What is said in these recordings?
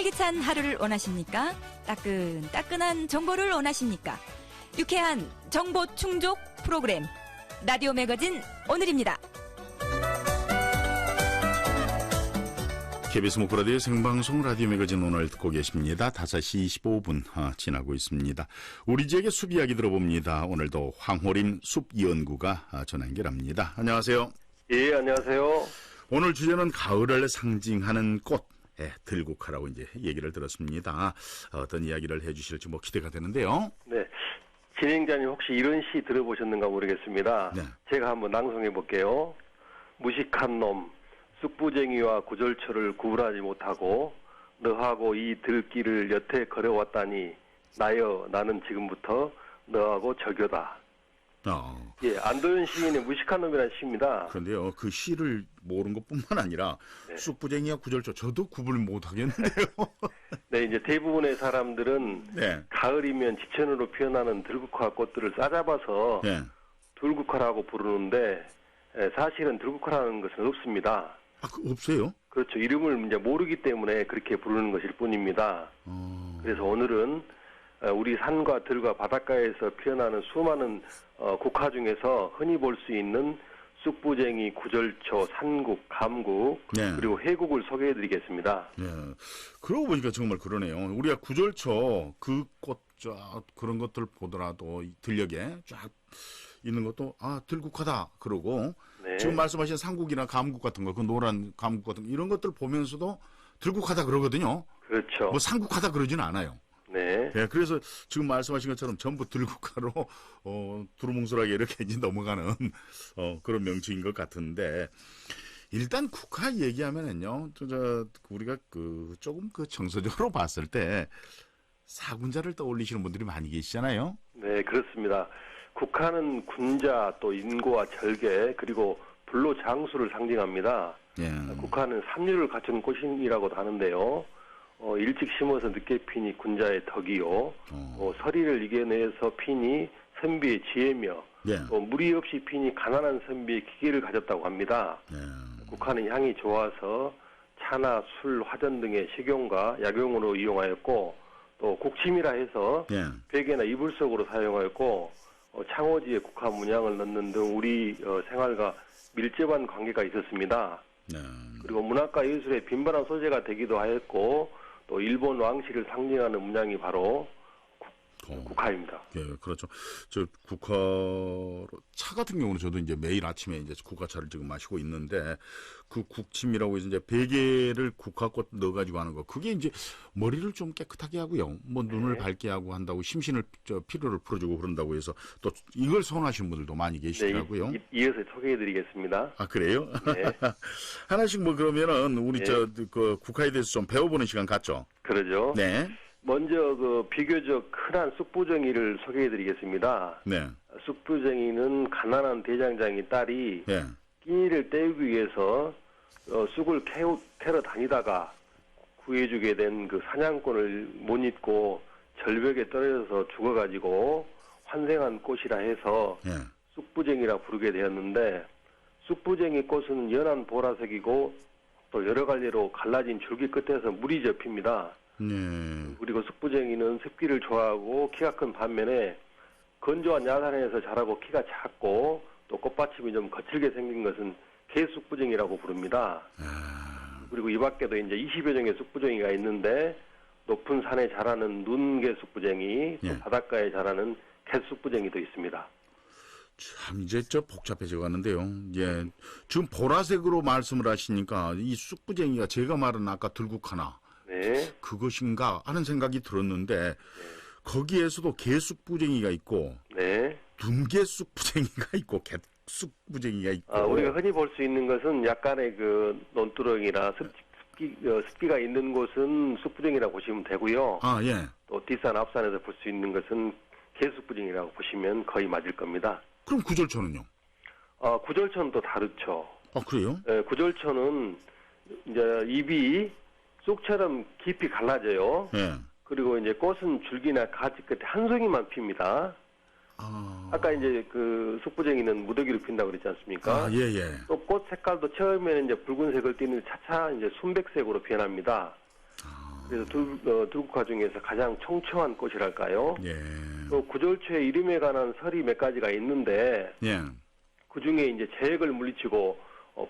활기찬 하루를 원하십니까? 따끈따끈한 정보를 원하십니까? 유쾌한 정보 충족 프로그램 라디오 매거진 오늘입니다. KBS 목포라디오 생방송 라디오 매거진 오늘 듣고 계십니다. 5시 25분 지나고 있습니다. 우리 지역의 숲 이야기 들어봅니다. 오늘도 황호림 숲연구가 전화 연결합니다. 안녕하세요. 예, 안녕하세요. 오늘 주제는 가을을 상징하는 꽃, 들국화라고 이제 얘기를 들었습니다. 어떤 이야기를 해주실지 기대가 되는데요. 네, 진행자님 혹시 이런 시 들어보셨는가 모르겠습니다. 네. 제가 한번 낭송해 볼게요. 무식한 놈, 쑥부쟁이와 구절초를 구분하지 못하고 너하고 이 들길을 여태 걸어왔다니 나여 나는 지금부터 너하고 저교다. 예, 안도현 시인의 무식한 놈이라는 시입니다. 그런데요, 그 시를 모르는 것뿐만 아니라 네. 쑥부쟁이와 구절초 저도 구분을 못 하겠는데요. 네, 이제 대부분의 사람들은 네. 가을이면 지천으로 피어나는 들국화 꽃들을 싸잡아서 네. 들국화라고 부르는데 사실은 들국화라는 것은 없습니다. 없어요? 그렇죠. 이름을 이제 모르기 때문에 그렇게 부르는 것일 뿐입니다. 그래서 오늘은 우리 산과 들과 바닷가에서 피어나는 수많은 국화 중에서 흔히 볼 수 있는 쑥부쟁이, 구절초, 산국, 감국, 네. 그리고 해국을 소개해드리겠습니다. 네. 그러고 보니까 정말 그러네요. 우리가 구절초 그 꽃 쫙 그런 것들 보더라도 들녘에 쫙 있는 것도 들국화다 그러고 네. 지금 말씀하신 산국이나 감국 같은 거, 그 노란 감국 같은 거 이런 것들 보면서도 들국화다 그러거든요. 그렇죠. 산국화다 그러지는 않아요. 네. 네, 그래서 지금 말씀하신 것처럼 전부 들국화로 두루뭉술하게 이렇게 이제 넘어가는 그런 명칭인 것 같은데 일단 국화 얘기하면은요, 우리가 조금 정서적으로 봤을 때 사군자를 떠올리시는 분들이 많이 계시잖아요. 네, 그렇습니다. 국화는 군자, 또 인고와 절개, 그리고 불로 장수를 상징합니다. 예. 국화는 삼류를 갖춘 꽃이라고도 하는데요. 일찍 심어서 늦게 피니 군자의 덕이요. 서리를 이겨내서 피니 선비의 지혜며, 예. 무리 없이 피니 가난한 선비의 기계를 가졌다고 합니다. 예. 국화는 향이 좋아서 차나 술, 화전 등의 식용과 약용으로 이용하였고, 또 국침이라 해서 예. 베개나 이불 속으로 사용하였고, 창호지에 국화 문양을 넣는 등 우리 생활과 밀접한 관계가 있었습니다. 네. 그리고 문학과 예술의 빈번한 소재가 되기도 하였고, 또 일본 왕실을 상징하는 문양이 바로 국화입니다. 예, 그렇죠. 국화 차 같은 경우는 저도 이제 매일 아침에 이제 국화차를 지금 마시고 있는데 그 국침이라고 해서 이제 베개를 국화꽃 넣어가지고 하는 거 그게 이제 머리를 좀 깨끗하게 하고요. 눈을 밝게 하고 한다고 심신을 피로를 풀어주고 그런다고 해서 또 이걸 선호하시는 분들도 많이 계시더라고요. 네, 이어서 소개해드리겠습니다. 그래요? 네. 하나씩 그러면은 우리 네. 그 국화에 대해서 좀 배워보는 시간 갖죠. 그러죠. 네. 먼저 비교적 흔한 쑥부쟁이를 소개해드리겠습니다. 네. 쑥부쟁이는 가난한 대장장이 딸이 네. 끼니를 때우기 위해서 쑥을 캐러 다니다가 구해주게 된 그 사냥꾼을 못 잊고 절벽에 떨어져서 죽어가지고 환생한 꽃이라 해서 네. 쑥부쟁이라 부르게 되었는데 쑥부쟁이 꽃은 연한 보라색이고 또 여러 갈래로 갈라진 줄기 끝에서 물이 접힙니다. 네. 그리고 쑥부쟁이는 습기를 좋아하고 키가 큰 반면에 건조한 야산에서 자라고 키가 작고 또 꽃받침이 좀 거칠게 생긴 것은 개쑥부쟁이라고 부릅니다. 그리고 이 밖에도 이제 20여 종의 쑥부쟁이가 있는데 높은 산에 자라는 눈개쑥부쟁이 또 예. 바닷가에 자라는 갯쑥부쟁이도 있습니다. 참 이제 복잡해져 가는데요. 예. 지금 보라색으로 말씀을 하시니까 이 쑥부쟁이가 제가 말한 아까 들국화나 네. 그것인가 하는 생각이 들었는데 거기에서도 개쑥부쟁이가 있고 네. 눈개쑥부쟁이가 있고 갯쑥부쟁이가 있고 우리가 흔히 볼 수 있는 것은 약간의 그 논두렁이나 습기가 있는 곳은 쑥부쟁이라고 보시면 되고요. 예. 또 뒷산 앞산에서 볼 수 있는 것은 개쑥부쟁이라고 보시면 거의 맞을 겁니다. 그럼 구절초는요? 구절초는 또 다르죠. 그래요? 구절초는 이제 잎이 쑥처럼 깊이 갈라져요. 예. 그리고 이제 꽃은 줄기나 가지 끝에 한 송이만 핍니다. 아까 이제 그 쑥부쟁이는 무더기로 핀다고 그랬지 않습니까? 예. 또 꽃 색깔도 처음에는 이제 붉은색을 띠는 차차 이제 순백색으로 변합니다. 그래서 들국화 중에서 가장 청초한 꽃이랄까요? 예. 또 구절초의 이름에 관한 설이 몇 가지가 있는데 예. 그 중에 이제 재액을 물리치고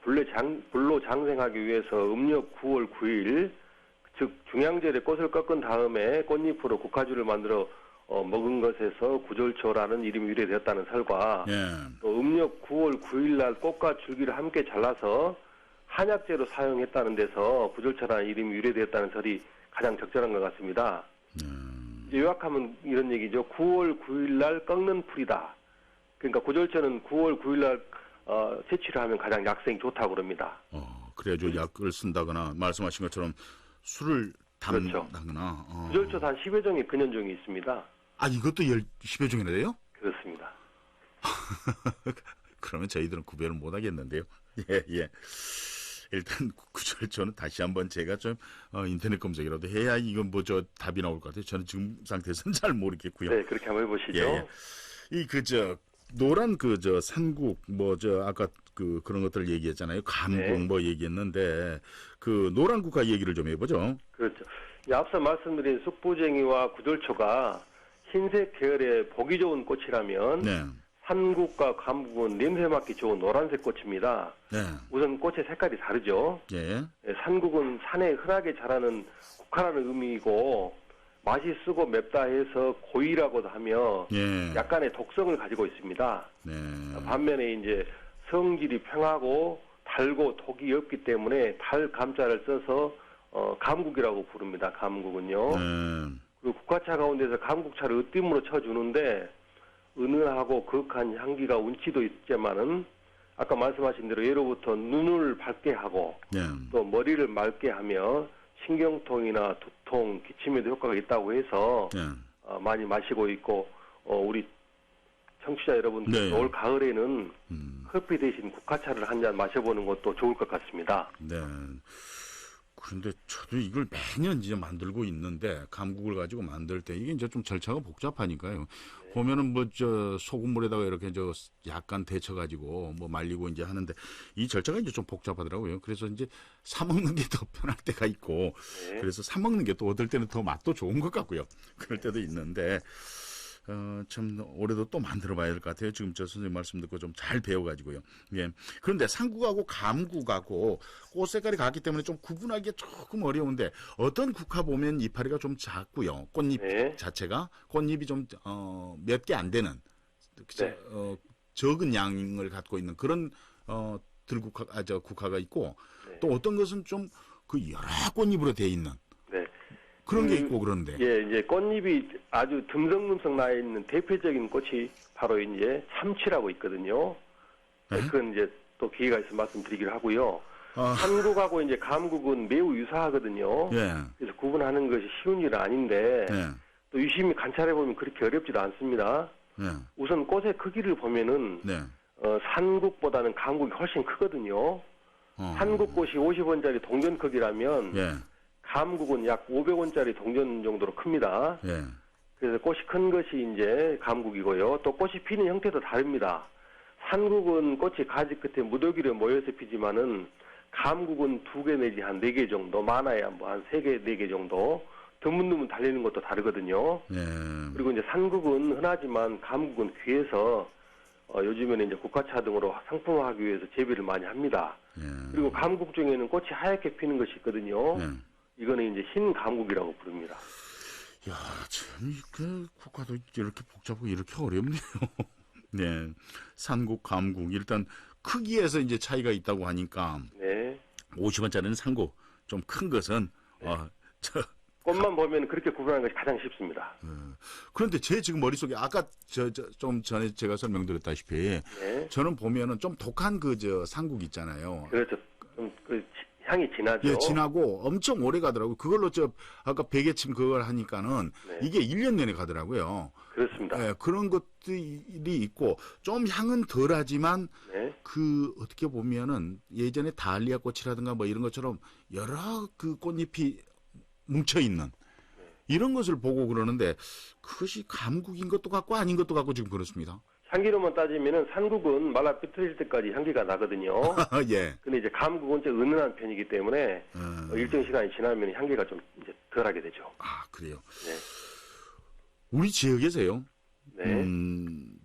불로 장생하기 위해서 음력 9월 9일 즉 중양절에 꽃을 꺾은 다음에 꽃잎으로 국화주를 만들어 먹은 것에서 구절초라는 이름이 유래되었다는 설과 예. 또 음력 9월 9일 날 꽃과 줄기를 함께 잘라서 한약재로 사용했다는 데서 구절초라는 이름이 유래되었다는 설이 가장 적절한 것 같습니다. 이제 요약하면 이런 얘기죠. 9월 9일 날 꺾는 풀이다. 그러니까 구절초는 9월 9일 날 채취를 하면 가장 약성이 좋다고 그럽니다. 그래야죠. 약을 쓴다거나 말씀하신 것처럼 술을 그렇죠. 담다거나. 구절초 한 10여 종의 근연종이 있습니다. 아, 이것도 10여 종이나 돼요? 그렇습니다. 그러면 저희들은 구별을 못 하겠는데요. 예, 예. 일단 구절초는 다시 한번 제가 좀 인터넷 검색이라도 해야 이건 뭐 답이 나올 것 같아요. 저는 지금 상태에서는 잘 모르겠고요. 네, 그렇게 한번 해보시죠. 예, 예. 노란 산국 아까 그런 것들 얘기했잖아요. 감국 네. 얘기했는데 그 노란 국화 얘기를 좀 해보죠. 그렇죠. 앞서 말씀드린 쑥부쟁이와 구절초가 흰색 계열의 보기 좋은 꽃이라면 네. 산국과 감국은 냄새 맡기 좋은 노란색 꽃입니다. 네. 우선 꽃의 색깔이 다르죠. 예. 산국은 산에 흔하게 자라는 국화라는 의미이고 맛이 쓰고 맵다 해서 고이라고도 하며 예. 약간의 독성을 가지고 있습니다. 네. 반면에 이제 성질이 평하고 달고 독이 없기 때문에 달 감자를 써서 감국이라고 부릅니다. 감국은요. 네. 그리고 국화차 가운데서 감국차를 으뜸으로 쳐주는데 은은하고 거룩한 향기가 운치도 있지만은 아까 말씀하신 대로 예로부터 눈을 밝게 하고 네. 또 머리를 맑게 하며 신경통이나 두통, 기침에도 효과가 있다고 해서 네. 많이 마시고 있고 우리 청취자 여러분들 네. 올 가을에는 커피 대신 국화차를 한 잔 마셔보는 것도 좋을 것 같습니다. 네. 그런데 저도 이걸 매년 이제 만들고 있는데 감국을 가지고 만들 때 이게 이제 좀 절차가 복잡하니까요. 보면은 소금물에다가 이렇게 약간 데쳐 가지고 말리고 이제 하는데 이 절차가 이제 좀 복잡하더라고요. 그래서 이제 사 먹는 게 더 편할 때가 있고 네. 그래서 사 먹는 게 또 어떨 때는 더 맛도 좋은 것 같고요. 그럴 때도 있는데 참 올해도 또 만들어 봐야 될 것 같아요. 지금 저 선생님 말씀 듣고 좀 잘 배워가지고요. 예. 그런데 산국하고 감국하고 꽃 색깔이 같기 때문에 좀 구분하기가 조금 어려운데 어떤 국화 보면 이파리가 좀 작고요. 꽃잎 네. 자체가 꽃잎이 좀 몇 개 안 되는 네. 적은 양을 갖고 있는 그런 국화가 있고 네. 또 어떤 것은 좀 그 여러 꽃잎으로 돼 있는 네. 그런 게 있고 그런데. 예, 이제 꽃잎이 아주 듬성듬성 나 있는 대표적인 꽃이 바로 이제 삼치라고 있거든요. 네? 그건 이제 또 기회가 있으면 말씀드리기로 하고요. 아. 산국하고 이제 감국은 매우 유사하거든요. 예. 그래서 구분하는 것이 쉬운 일은 아닌데 예. 또 유심히 관찰해 보면 그렇게 어렵지도 않습니다. 예. 우선 꽃의 크기를 보면은 네. 산국보다는 감국이 훨씬 크거든요. 산국꽃이 50원짜리 동전 크기라면 예. 감국은 약 500원짜리 동전 정도로 큽니다. 예. 그래서 꽃이 큰 것이 이제 감국이고요. 또 꽃이 피는 형태도 다릅니다. 산국은 꽃이 가지 끝에 무더기로 모여서 피지만은 감국은 2개 내지 한 4개 정도, 많아야 한 3개, 4개 정도 드문드문 달리는 것도 다르거든요. 예. 그리고 이제 산국은 흔하지만 감국은 귀해서 요즘에는 이제 국화차 등으로 상품화하기 위해서 재배를 많이 합니다. 예. 그리고 감국 중에는 꽃이 하얗게 피는 것이 있거든요. 예. 이거는 이제 흰 감국이라고 부릅니다. 야, 참, 국화도 이렇게 복잡하고 이렇게 어렵네요. 네. 산국, 감국. 일단 크기에서 이제 차이가 있다고 하니까 네. 50원짜리는 산국, 좀 큰 것은, 꽃만 보면 그렇게 구분하는 것이 가장 쉽습니다. 그런데 제 지금 머릿속에 아까 좀 전에 제가 설명드렸다시피 네. 저는 보면은 좀 독한 산국 있잖아요. 그렇죠. 좀 향이 진하죠. 예, 진하고 엄청 오래 가더라고요. 그걸로 아까 베개침 그걸 하니까는 네. 이게 1년 내내 가더라고요. 그렇습니다. 예, 그런 것들이 있고 좀 향은 덜하지만 네. 어떻게 보면은 예전에 다알리아 꽃이라든가 이런 것처럼 여러 꽃잎이 뭉쳐 있는 이런 것을 보고 그러는데 그것이 감국인 것도 같고 아닌 것도 같고 지금 그렇습니다. 향기로만 따지면은 산국은 말라 삐뚤어질 때까지 향기가 나거든요. 예. 근데 이제 감국은 좀 은은한 편이기 때문에 일정 시간이 지나면 향기가 좀 이제 덜하게 되죠. 아, 그래요. 네. 우리 지역에서요. 네.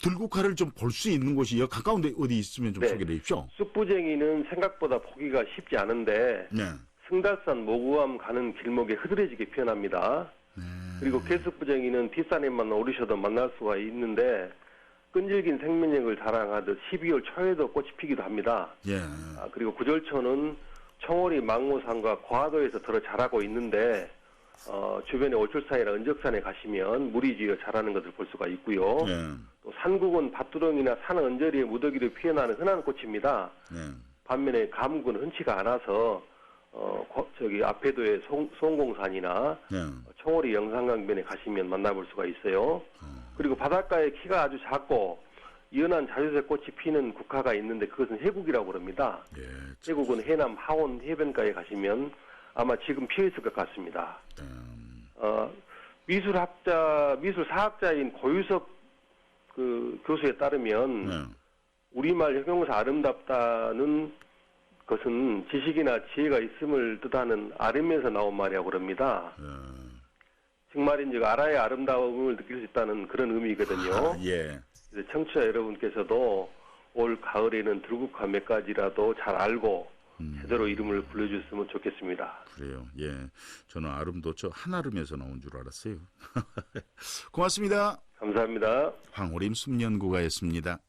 들국화를 좀 볼 수 있는 곳이 가까운 데 어디 있으면 좀 네. 소개해 주십시오. 쑥부쟁이는 생각보다 보기가 쉽지 않은데 네. 승달산 모구암 가는 길목에 흐드러지게 피어납니다. 그리고 개쑥부쟁이는 뒷산에만 오르셔도 만날 수가 있는데 끈질긴 생명력을 자랑하듯 12월 초에도 꽃이 피기도 합니다. 예. 그리고 구절초는 청월이 망모산과 과도에서 들어 자라고 있는데 주변에 올출산이나 은적산에 가시면 물이 지어 자라는 것을 볼 수가 있고요. 예. 또 산국은 밭두렁이나 산 언저리에 무더기로 피어나는 흔한 꽃입니다. 네. 반면에 감국은 흔치가 않아서 저기 앞에도의 송공산이나 네. 청월이 영산강변에 가시면 만나볼 수가 있어요. 그리고 바닷가에 키가 아주 작고 연한 자주색 꽃이 피는 국화가 있는데 그것은 해국이라고 합니다. 예. 해국은 해남 하원 해변가에 가시면 아마 지금 피어 있을 것 같습니다. 미술사학자인 고유석 그 교수에 따르면 네. 우리말 형용사 아름답다는 것은 지식이나 지혜가 있음을 뜻하는 아름에서 나온 말이라고 합니다. 즉 말인즉 알아야 아름다움을 느낄 수 있다는 그런 의미거든요. 아, 예. 그래서 청취자 여러분께서도 올 가을에는 들국화 몇 가지라도 잘 알고 제대로 이름을 불러주셨으면 좋겠습니다. 그래요. 예. 저는 아름도 저 한아름에서 나온 줄 알았어요. 고맙습니다. 감사합니다. 황호림 숲연구가였습니다.